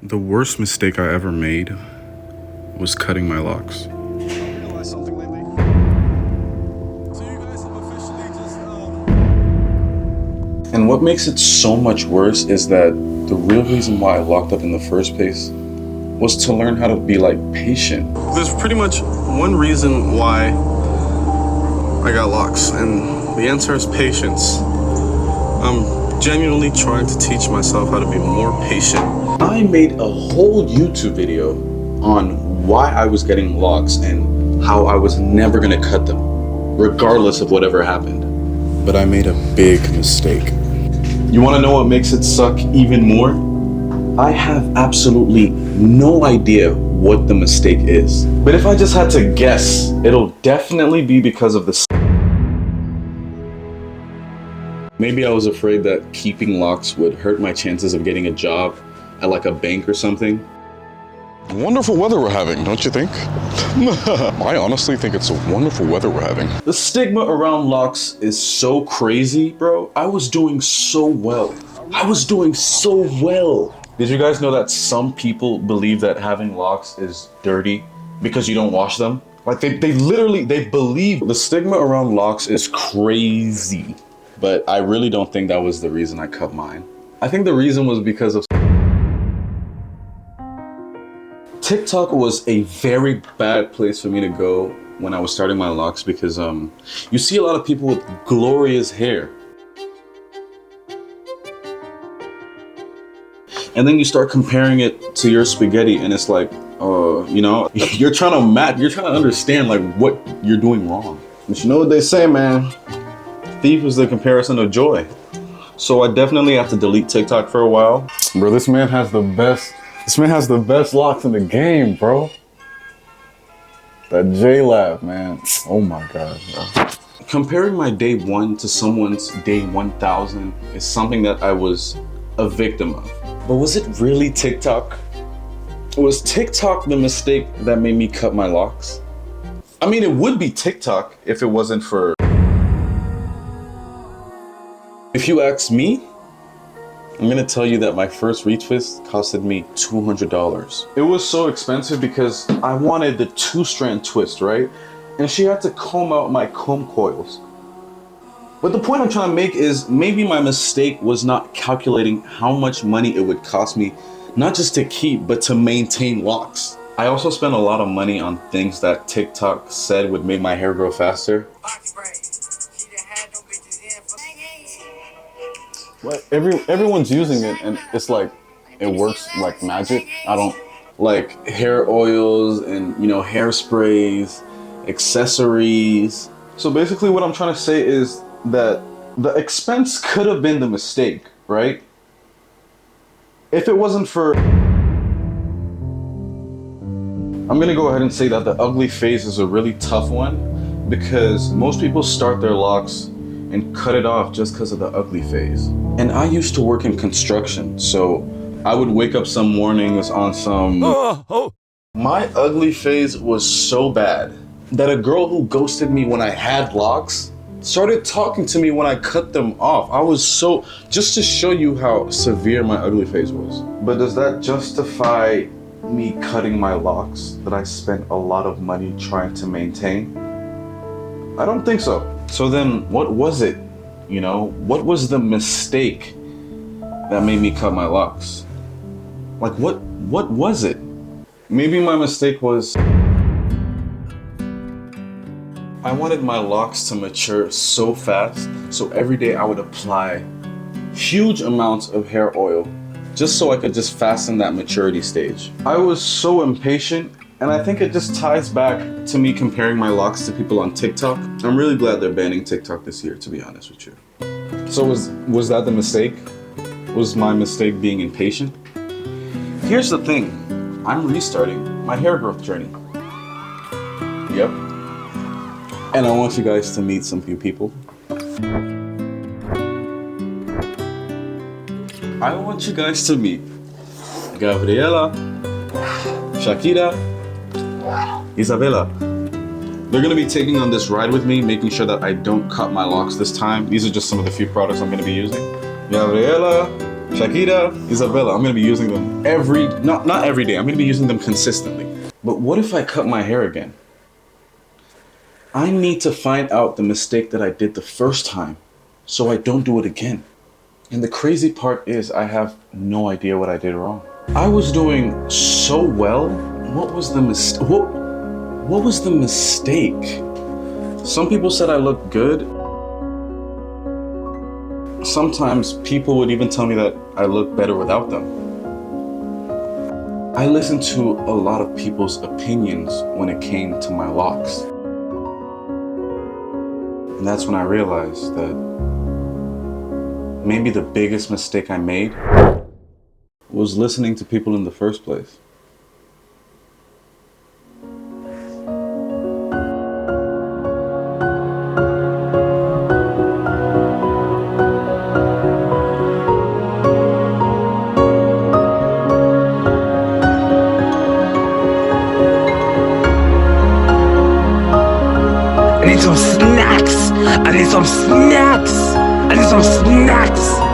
The worst mistake I ever made was cutting my locks. And what makes it so much worse is that the real reason why I locked up in the first place was to learn how to be patient. There's pretty much one reason why I got locks, and the answer is patience. I'm genuinely trying to teach myself how to be more patient. I made a whole YouTube video on why I was getting locks and how I was never gonna cut them, regardless of whatever happened. But I made a big mistake. You wanna know what makes it suck even more? I have absolutely no idea what the mistake is. But if I just had to guess, it'll definitely be because of the Maybe I was afraid that keeping locks would hurt my chances of getting a job at a bank or something. Wonderful weather we're having, don't you think? I honestly think it's a wonderful weather we're having. The stigma around locks is so crazy, bro. I was doing so well. Did you guys know that some people believe that having locks is dirty because you don't wash them? They believe the stigma around locks is crazy. But I really don't think that was the reason I cut mine. I think the reason was because of TikTok was a very bad place for me to go when I was starting my locks because you see a lot of people with glorious hair. And then you start comparing it to your spaghetti and it's you're trying to understand what you're doing wrong. But you know what they say, man? Thief is the comparison of joy. So I definitely have to delete TikTok for a while. Bro, this man has the best locks in the game, bro. That J-Lab, man. Oh my God, bro. Comparing my day 1 to someone's day 1000 is something that I was a victim of. But was it really TikTok? Was TikTok the mistake that made me cut my locks? I mean, it would be TikTok if it wasn't for... If you ask me, I'm gonna tell you that my first retwist costed me $200. It was so expensive because I wanted the 2-strand twist, right? And she had to comb out my comb coils. But the point I'm trying to make is maybe my mistake was not calculating how much money it would cost me, not just to keep, but to maintain locks. I also spent a lot of money on things that TikTok said would make my hair grow faster. But everyone's using it and it's it works like magic. I don't hair oils and hairsprays, accessories. So basically what I'm trying to say is that the expense could have been the mistake, right? If it wasn't for... I'm gonna go ahead and say that the ugly phase is a really tough one because most people start their locks and cut it off just because of the ugly phase. And I used to work in construction, so I would wake up some mornings on some... My ugly phase was so bad that a girl who ghosted me when I had locks started talking to me when I cut them off. I was so... Just to show you how severe my ugly phase was. But does that justify me cutting my locks that I spent a lot of money trying to maintain? I don't think so. So then what was it? What was the mistake that made me cut my locks? What was it? Maybe my mistake was I wanted my locks to mature so fast, so every day I would apply huge amounts of hair oil just so I could just fasten that maturity stage. I was so impatient. And I think it just ties back to me comparing my locks to people on TikTok. I'm really glad they're banning TikTok this year, to be honest with you. So was that the mistake? Was my mistake being impatient? Here's the thing. I'm restarting my hair growth journey. Yep. And I want you guys to meet some few people. I want you guys to meet Gabriela, Shakira, Isabella. They're gonna be taking on this ride with me, making sure that I don't cut my locks this time. These are just some of the few products I'm gonna be using. Gabriela Shakira, Isabella, I'm gonna be using them not every day, I'm gonna be using them consistently. But what if I cut my hair again? I need to find out the mistake that I did the first time so I don't do it again. And the crazy part is I have no idea what I did wrong. I was doing so well. What was the mistake? What was the mistake? Some people said I looked good. Sometimes people would even tell me that I look better without them. I listened to a lot of people's opinions when it came to my locks. And that's when I realized that maybe the biggest mistake I made was listening to people in the first place. I need some snacks! I need some snacks! I need some snacks!